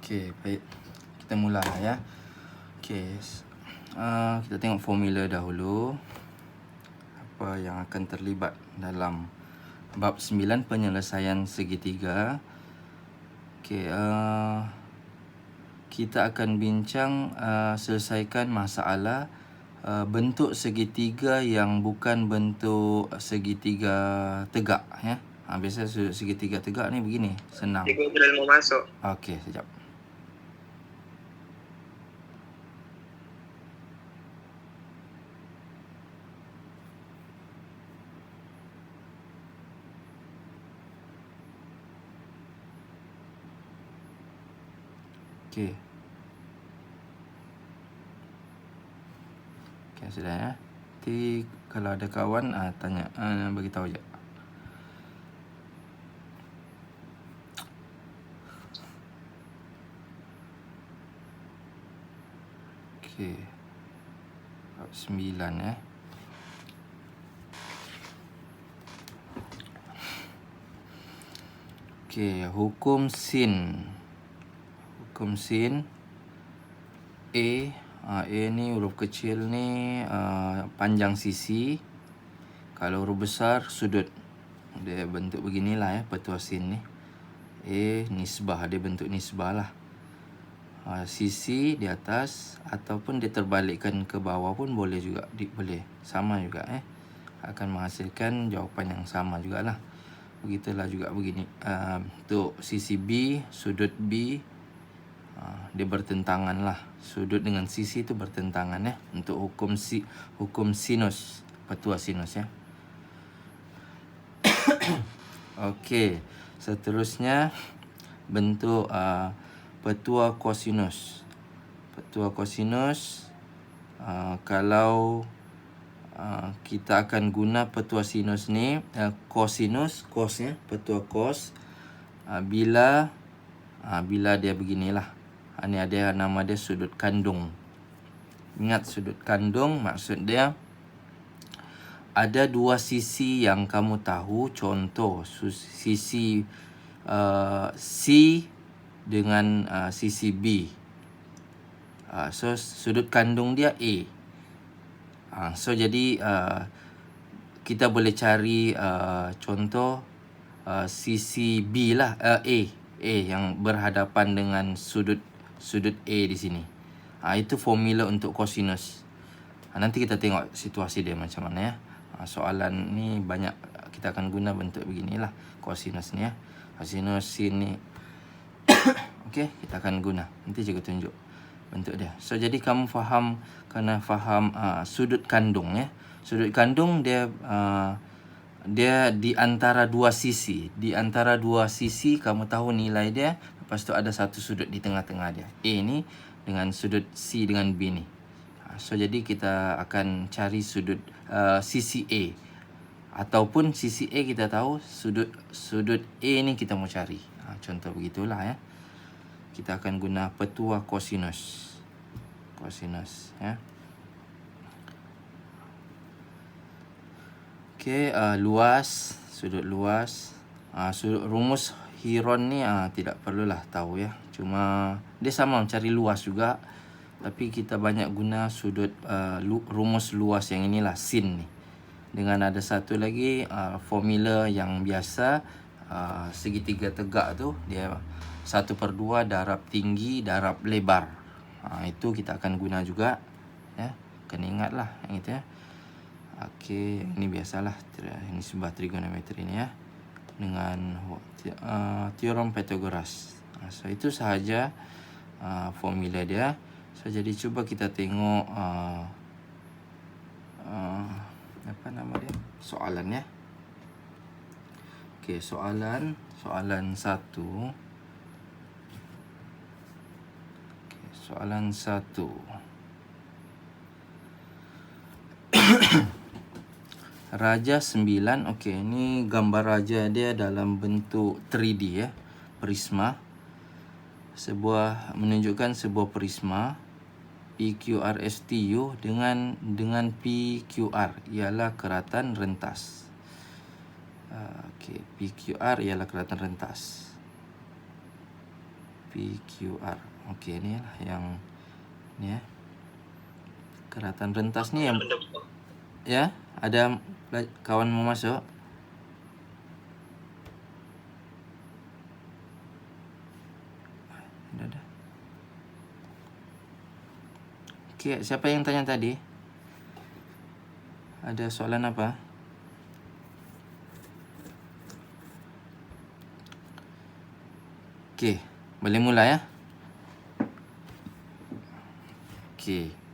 Okey, baik. Kita mula ya. Okey. Kita tengok formula dahulu. Apa yang akan terlibat dalam bab 9 penyelesaian segitiga. Okey, kita akan bincang selesaikan masalah bentuk segitiga yang bukan bentuk segitiga tegak ya. Biasa segitiga tegak ni begini, senang. Cikgu sudah mau masuk. Okey, sekejap. Okey. Okey, sudah ya. Nanti kalau ada kawan tanya, bagi tahu je. Okey. Bab 9 ya. Okey, hukum sin. Hukum sin A ni huruf kecil ni panjang sisi. Kalau huruf besar sudut. Dia bentuk beginilah ya, petua sin ni. Nisbah, dia bentuk nisbah lah. Sisi di atas ataupun dia terbalikkan ke bawah pun boleh juga, boleh. Sama juga akan menghasilkan jawapan yang sama jugalah. Begitulah juga begini. Untuk sisi B, sudut B, dia bertentangan lah. Sudut dengan sisi itu bertentangan ya. Untuk hukum sinus, petua sinus ya. Okey, seterusnya bentuk petua kosinus. Petua kosinus, kalau kita akan guna petua sinus ni, kosinus, kos ya, petua kos, bila dia beginilah. Ini ada nama dia sudut kandung. Ingat, sudut kandung maksud dia ada dua sisi yang kamu tahu. Contoh sisi C dengan sisi B. So sudut kandung dia A. So jadi kita boleh cari contoh sisi B lah, A yang berhadapan dengan sudut A di sini. Itu formula untuk kosinus. Nanti kita tengok situasi dia macam mana ya. Soalan ni banyak kita akan guna bentuk beginilah kosinus ni ya. Kosinus sin ni. Okey, kita akan guna. Nanti cikgu tunjuk bentuk dia. So jadi kamu kena faham sudut kandung ya. Sudut kandung dia di antara dua sisi. Di antara dua sisi kamu tahu nilai dia. Lepas tu ada satu sudut di tengah-tengah dia. A ni dengan sudut C dengan B ni. So jadi kita akan cari sudut sisi A. Ataupun sisi A kita tahu, sudut A ni kita mau cari. Contoh begitulah ya. Kita akan guna petua kosinus. Kosinus ya. Okey, luas, sudut luas. Rumus Heron ni tidak perlulah tahu ya. Cuma dia sama mencari luas juga. Tapi kita banyak guna sudut rumus luas yang inilah, sin ni. Dengan ada satu lagi formula yang biasa, segitiga tegak tu dia 1/2 darab tinggi darab lebar. Itu kita akan guna juga ya. Kena ingatlah yang itu ya. Okey, ini biasalah, ini sebuah trigonometri ni ya. Dengan teorem Pythagoras. So itu sahaja formula dia. So jadi cuba kita tengok apa nama dia? Soalan ya. Okey, soalan 1. Okey, soalan 1. Raja 9. Okey, ini gambar raja dia dalam bentuk 3D ya. Prisma. Menunjukkan sebuah prisma PQRSTU dengan PQR ialah keratan rentas. Okey, PQR ialah keratan rentas. PQR. Okey, ni lah yang ni ya. Keratan rentas ni yang ya, ada kawan mau masuk. Dah. Okey, siapa yang tanya tadi? Ada soalan apa? Okey, boleh mula ya. Okey.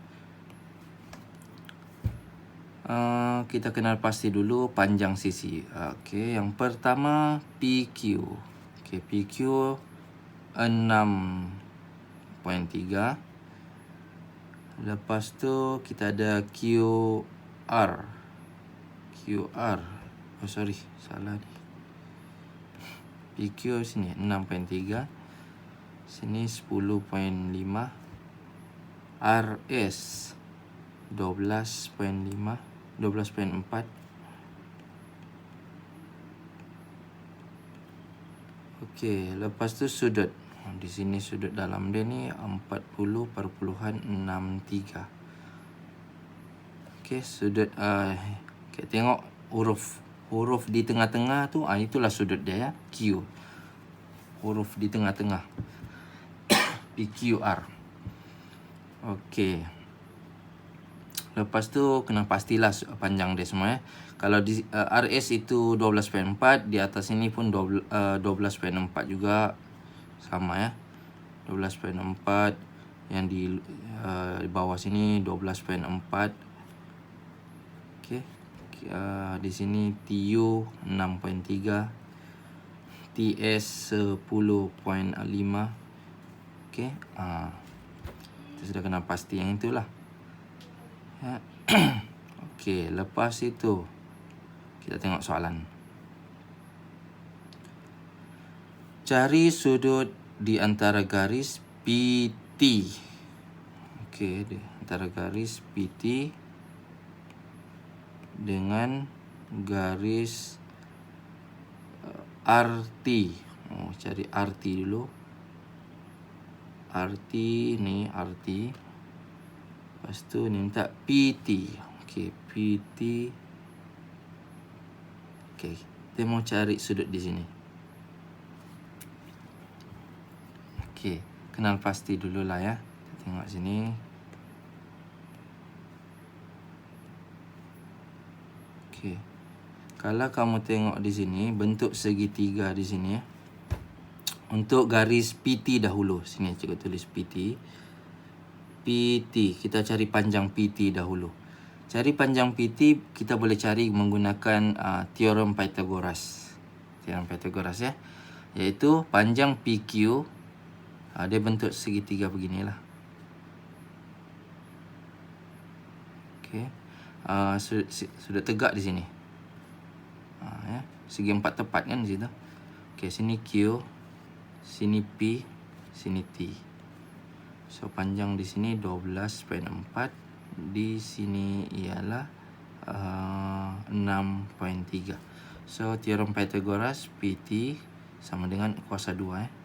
Kita kenal pasti dulu panjang sisi. Okey, yang pertama PQ. Okey, PQ 6.3. Lepas tu kita ada QR. Oh sorry, salah ni. PQ sini 6.3. Sini 10.5. RS 12.5. 12.4. Okey, lepas tu sudut. Di sini sudut dalam dia ni 40.63. Okey, sudut kita tengok huruf di tengah-tengah tu, itulah sudut dia ya, Q. Huruf di tengah-tengah. PQR. Okey. Lepas tu kena pastilah panjang dia semua ya. Kalau di RS itu 12.4, di atas ini pun 12.4 juga sama ya. 12.4, yang di bawah sini 12.4. Okey. Di sini TU 6.3, TS 10.5. Okey. Kita sudah kena pasti yang itulah. Ya. Okey, lepas itu kita tengok soalan. Cari sudut di antara garis PT. Okey, di antara garis PT dengan garis RT. Cari RT dulu. RT ni RT. Lepas tu ni minta PT. Okey, PT. Okey, kita mau cari sudut di sini. Okey, kenal pasti dululah ya. Kita tengok sini. Okey. Kalau kamu tengok di sini, bentuk segitiga di sini ya. Untuk garis PT dahulu. Sini cikgu tulis PT. PT, kita cari panjang PT dahulu. Cari panjang PT kita boleh cari menggunakan teorem Pythagoras. Teorem Pythagoras ya. Iaitu panjang PQ dia bentuk segitiga beginilah. Okey. Sudah tegak di sini. Ya, segi empat tepat kan di situ. Okey, sini Q, sini P, sini T. So panjang di sini 12.4, di sini ialah 6.3. So teorem Pythagoras PT sama dengan kuasa 2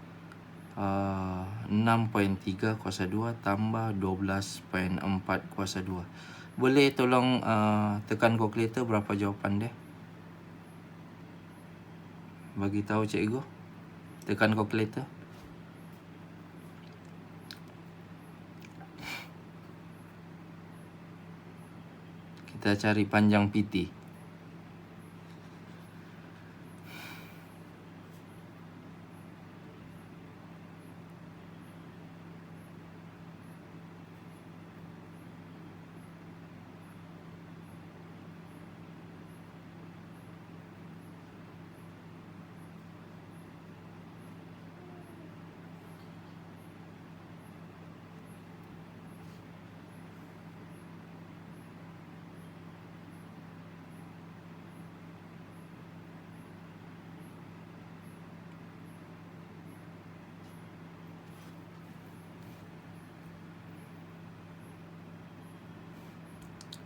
6.3 kuasa 2 tambah 12.4 kuasa 2. Boleh tolong tekan kalkulator berapa jawapan dia? Bagi tahu cikgu. Tekan kalkulator. Kita cari panjang PT.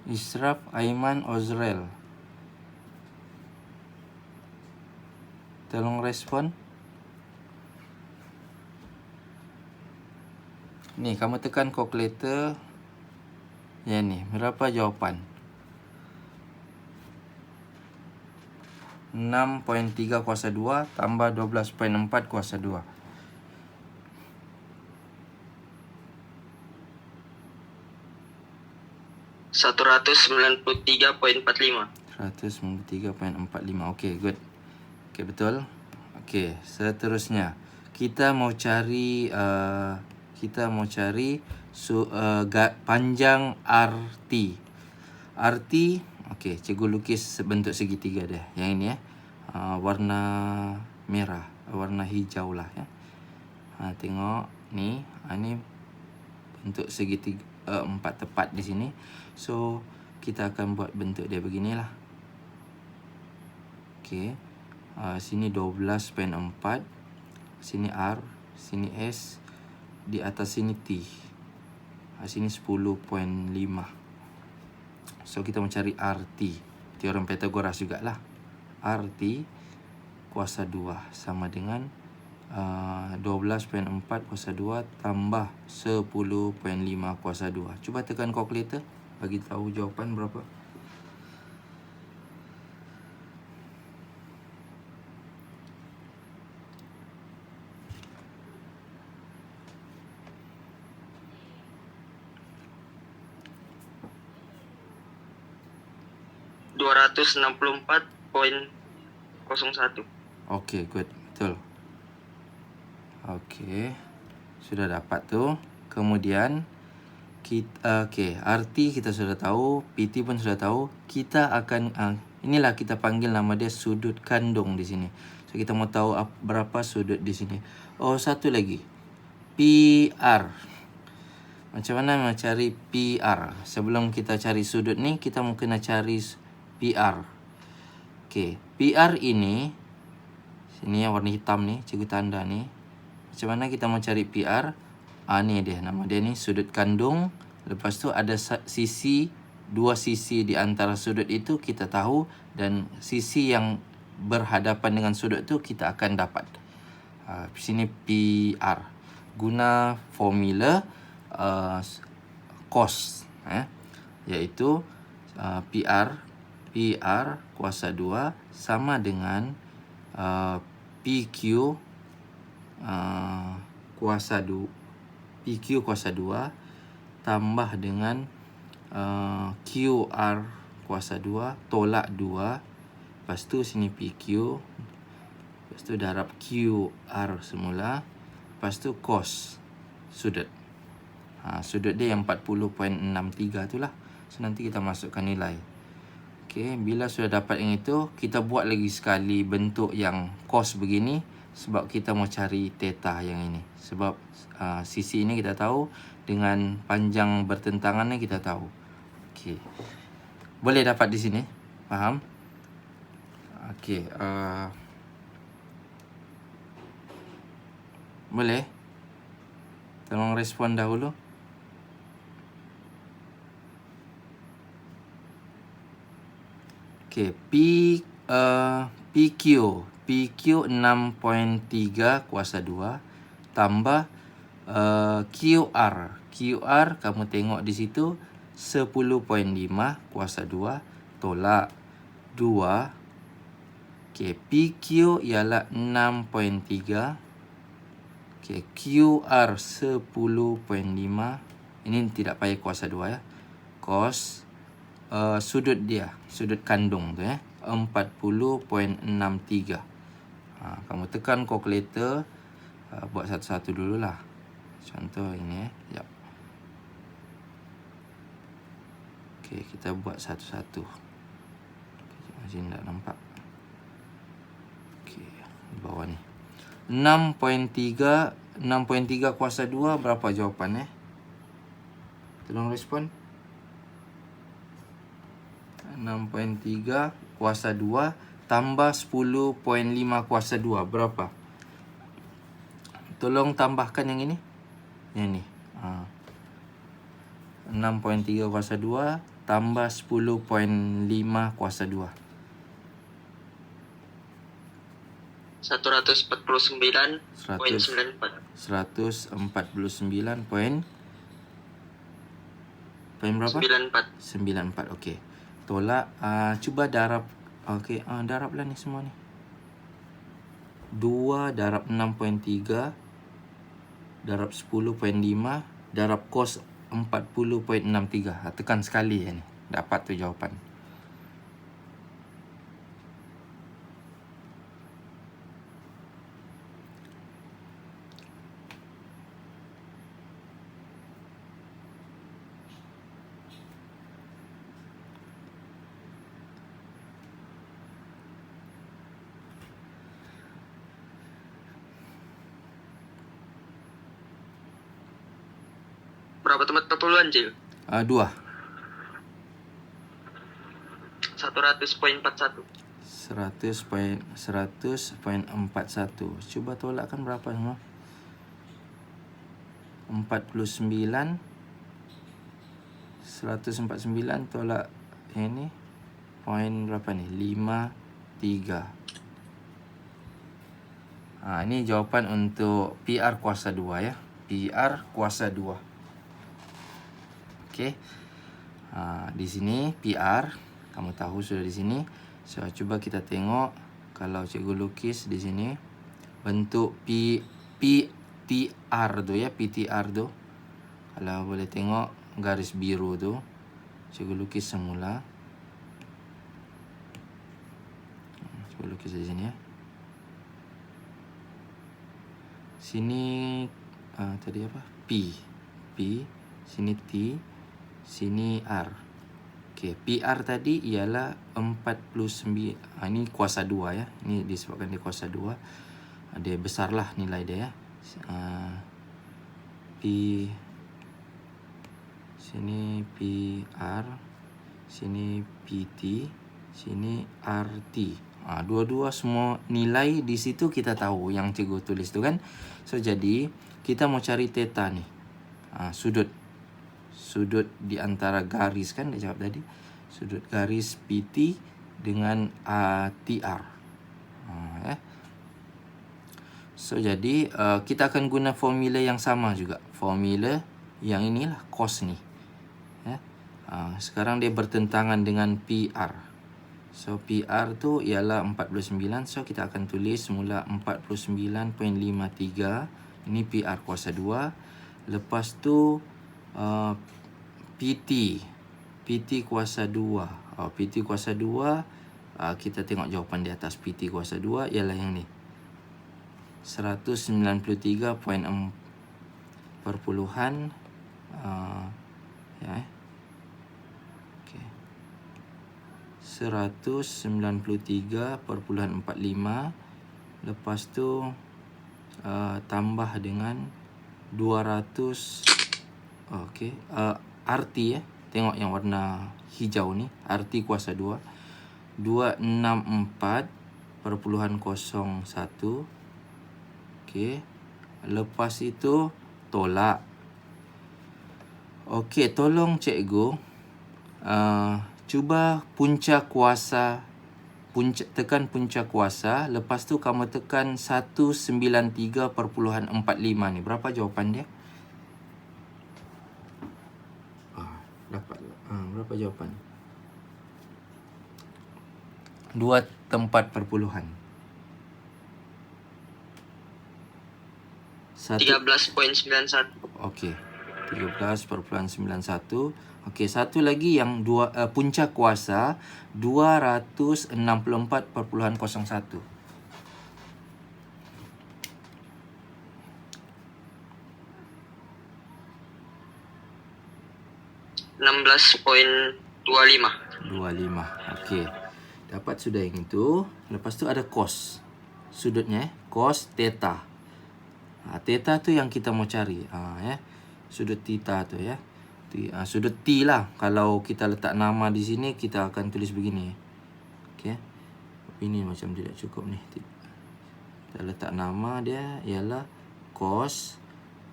Israf Aiman Ozrel, tolong respon. Ni kamu tekan kalkulator. Yang ni, berapa jawapan? 6.3 kuasa 2 tambah 12.4 kuasa 2. 193.45. 193.45. Okey, good. Okey, betul. Okey, seterusnya kita mau cari panjang RT. RT, okey, cikgu lukis bentuk segitiga dia. Yang ini warna merah, warna hijau lah ya. Tengok ni, ni bentuk segitiga, 4 tepat di sini. So kita akan buat bentuk dia beginilah. Okey. Sini 12.4, sini R, sini S, di atas sini T. Sini 10.5. So kita mencari RT. Teorem Pythagoras jugalah. RT kuasa 2 sama dengan 12.4 kuasa 2 tambah 10.5 kuasa 2. Cuba tekan kalkulator, bagi tahu jawapan berapa. ...264.01. Okey, good. Betul. Okey. Sudah dapat tu. Kemudian okey, RT kita sudah tahu, PT pun sudah tahu. Kita akan inilah kita panggil nama dia sudut kandung di sini. So kita mau tahu berapa sudut di sini. Oh, satu lagi. PR. Macam mana mencari PR? Sebelum kita cari sudut ni, kita mau kena cari PR. Okey, PR ini sini yang warna hitam ni, cikgu tanda ni. Macam mana kita mau cari PR? Ni dia, nama dia ni sudut kandung. Lepas tu ada sisi, dua sisi di antara sudut itu kita tahu, dan sisi yang berhadapan dengan sudut tu kita akan dapat. Sini PR. Guna formula cos, iaitu PR kuasa 2 sama dengan PQ kuasa 2 tambah dengan QR kuasa 2 tolak 2. Lepas tu sini PQ. Lepas tu darab QR semula. Lepas tu cos sudut. Sudut dia yang 40.63 tu lah. So nanti kita masukkan nilai. Okey, bila sudah dapat yang itu, kita buat lagi sekali bentuk yang cos begini. Sebab kita mau cari theta yang ini. Sebab sisi ini kita tahu, dengan panjang bertentangan ni kita tahu. Okey. Boleh dapat di sini? Faham? Okey. Boleh? Tolong respon dahulu. Okey, PQ 6.3 kuasa 2 tambah QR kamu tengok di situ 10.5 kuasa 2 tolak 2. Okey, PQ ialah 6.3. Okey, QR 10.5. Ini tidak payah kuasa 2 ya. Cos sudut dia, sudut kandung tu 40.63. Kamu tekan kalkulator, buat satu-satu dululah. Contoh ini Yap. Okey, kita buat satu-satu. Macam tak nampak. Okey, di bawah ni. 6.3 kuasa 2 berapa jawapan Tolong respon. 6.3 kuasa 2 tambah 10.5 kuasa 2 berapa? Tolong tambahkan yang ini. Yang ni. 6.3 kuasa 2 tambah 10.5 kuasa 2. 149,94. 149 poin berapa? 94. Okey. Tolak, cuba darab. Okey, darablah ni semua ni. 2 darab 6.3 darab 10.5 darab cos 40.63. Tekan sekali ni. Dapat tu jawapan. Berapa tempat perpuluhan, Cil? 2. 100,41. 100.41. Cuba tolakkan berapa semua? 49. 149 tolak ini. Poin berapa ni? 53. Ini jawapan untuk PR kuasa 2 ya. PR kuasa 2. Okey. Di sini PR, kamu tahu sudah di sini. So cuba kita tengok kalau cikgu lukis di sini bentuk PTR tu ya, PTR tu. Kalau boleh tengok garis biru tu, cikgu lukis semula. Cikgu lukis di sini ya. Sini tadi apa? P, sini T, sini R. Okey, PR tadi ialah 49. Ini kuasa 2 ya. Ini disebabkan dia kuasa 2. Dia besarlah nilai dia ya. P sini PR, sini PT, sini RT. Dua-dua semua nilai di situ kita tahu yang cikgu tulis tu kan. So jadi kita mau cari theta ni. Sudut di antara garis kan dia jawab tadi. Sudut garis PT dengan TR. So jadi kita akan guna formula yang sama juga. Formula yang inilah cos ni. Sekarang dia bertentangan dengan PR. So PR tu ialah 49. So kita akan tulis semula 49.53. Ini PR kuasa 2. Lepas tu PT kuasa 2. PT kuasa 2, kita tengok jawapan di atas. PT kuasa 2 ialah yang ni. 193 perpuluhan okey. 193.45. Lepas tu tambah dengan 200. Okey, RT ya. Tengok yang warna hijau ni, RT kuasa 2. 264.01. Okey. Lepas itu tolak. Okey, tolong cikgu cuba tekan punca kuasa. Lepas tu kamu tekan 193.45 ni. Berapa jawapan dia? Dapat. Berapa jawapan? 2 tempat perpuluhan. 13.91. Okey. 13.91. Okey, satu lagi yang punca kuasa 264.01. 16.25. 25. Okey. Dapat sudah yang itu. Lepas tu ada cos. Sudutnya cos theta. Theta tu yang kita mau cari. Sudut theta tu ya. Sudut T lah. Kalau kita letak nama di sini kita akan tulis begini. Okey. Ini macam tidak cukup ni. Kita letak nama dia ialah cos.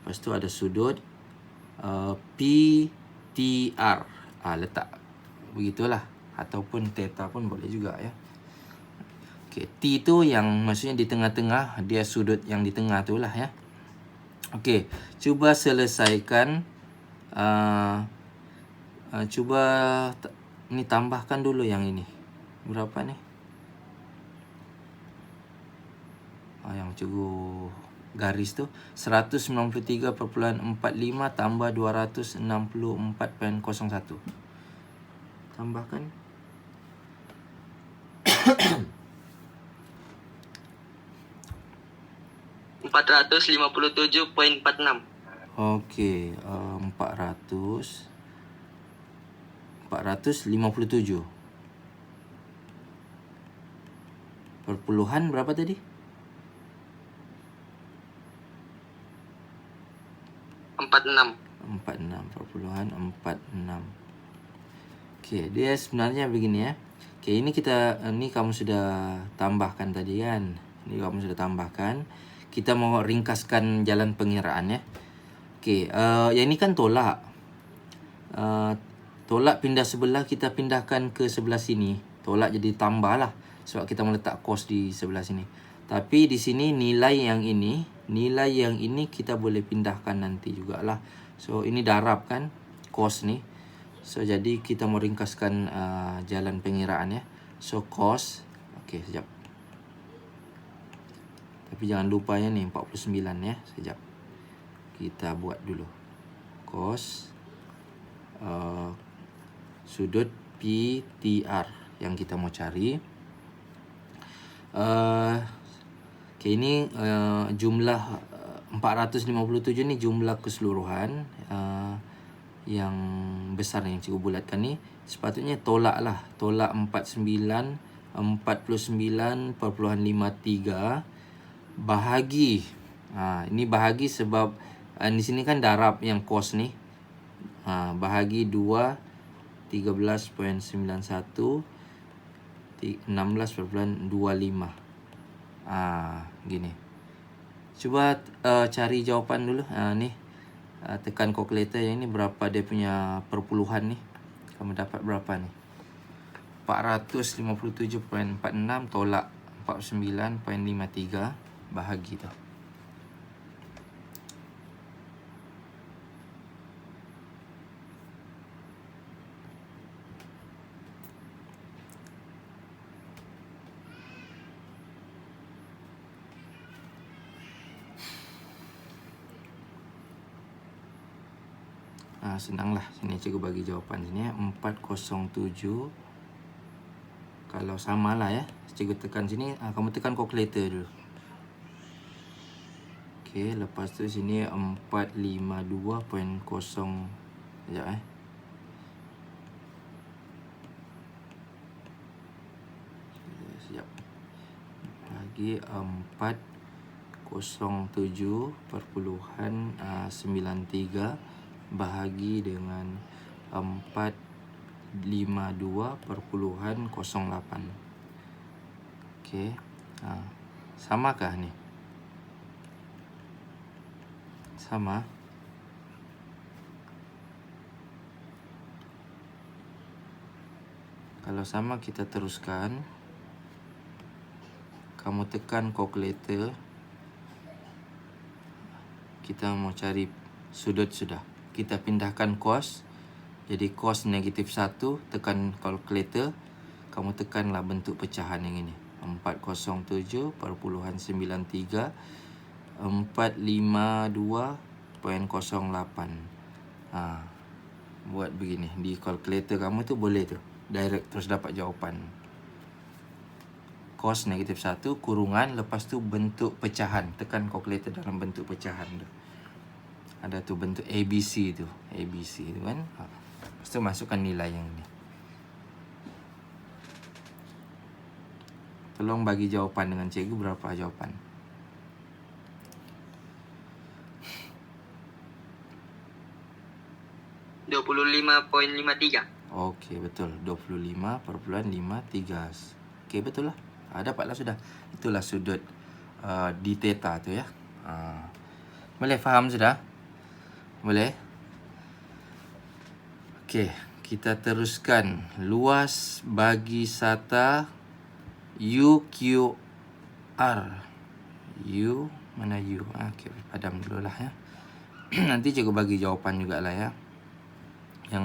Lepas tu ada sudut PTR. Letak begitulah. Ataupun theta pun boleh juga ya. Okey, T tu yang maksudnya di tengah-tengah, dia sudut yang di tengah tu lah ya. Okey, cuba selesaikan cuba ni tambahkan dulu yang ini. Berapa ni? Yang cikgu garis tu 193.45 tambah 264.01. Tambahkan 457.46. Okey, 457 perpuluhan berapa tadi? 46. 46.46. Okey, dia sebenarnya begini ya. Okey, ini ni kamu sudah tambahkan tadi kan. Ini kamu sudah tambahkan. Kita mau ringkaskan jalan pengiraan ya. Okey, yang ini kan tolak. Tolak pindah sebelah, kita pindahkan ke sebelah sini. Tolak jadi tambah lah. Sebab kita meletak kos di sebelah sini. Tapi di sini nilai yang ini kita boleh pindahkan nanti jugalah. So ini darab kan kos ni. So jadi kita mau ringkaskan jalan pengiraan ya. So kos, okey sekejap. Tapi jangan lupa ya ni 49 ya. Sekejap. Kita buat dulu. Kos sudut PTR yang kita mau cari. Okay, ini jumlah 457 ni jumlah keseluruhan yang besar yang cikgu bulatkan ni. Sepatutnya tolak lah. Tolak 49.53 bahagi. Ini bahagi sebab di sini kan darab yang kos ni. Bahagi 2 13.91 16.25. Gini. Cuba cari jawapan dulu. Ni. Tekan kalkulator yang ni berapa dia punya perpuluhan ni. Kamu dapat berapa ni? 457.46 tolak 49.53 bahagi tu. Senanglah. Sini cikgu bagi jawapan sini ya. 407. Kalau samalah ya. Cikgu tekan sini. Kamu tekan kalkulator dulu. Okey. Lepas tu sini 452.0. Sekejap Sekejap. Bagi 407.93 bahagi dengan 452.08. Okey. Samakah ni? Sama. Kalau sama kita teruskan. Kamu tekan kalkulator. Kita mau cari sudut sudah. Kita pindahkan kos. Jadi kos negatif 1. Tekan kalkulator. Kamu tekanlah bentuk pecahan yang ini. 407.93 452.08. Buat begini. Di kalkulator kamu tu boleh tu. Direct terus dapat jawapan. Kos negatif 1 kurungan. Lepas tu bentuk pecahan. Tekan kalkulator dalam bentuk pecahan tu. Ada tu bentuk ABC tu. ABC tu kan. Lepas tu masukkan nilai yang ni. Tolong bagi jawapan dengan cikgu berapa jawapan. $25.53. Okey, betul. 25.53. Okey, betul lah. Dapatlah sudah. Itulah sudut di theta tu ya. Boleh faham sudah? Boleh? Okey, kita teruskan. Luas bagi SATA UQR. U, mana U? Okey, padam dulu lah ya. Nanti cikgu bagi jawapan jugalah ya. Yang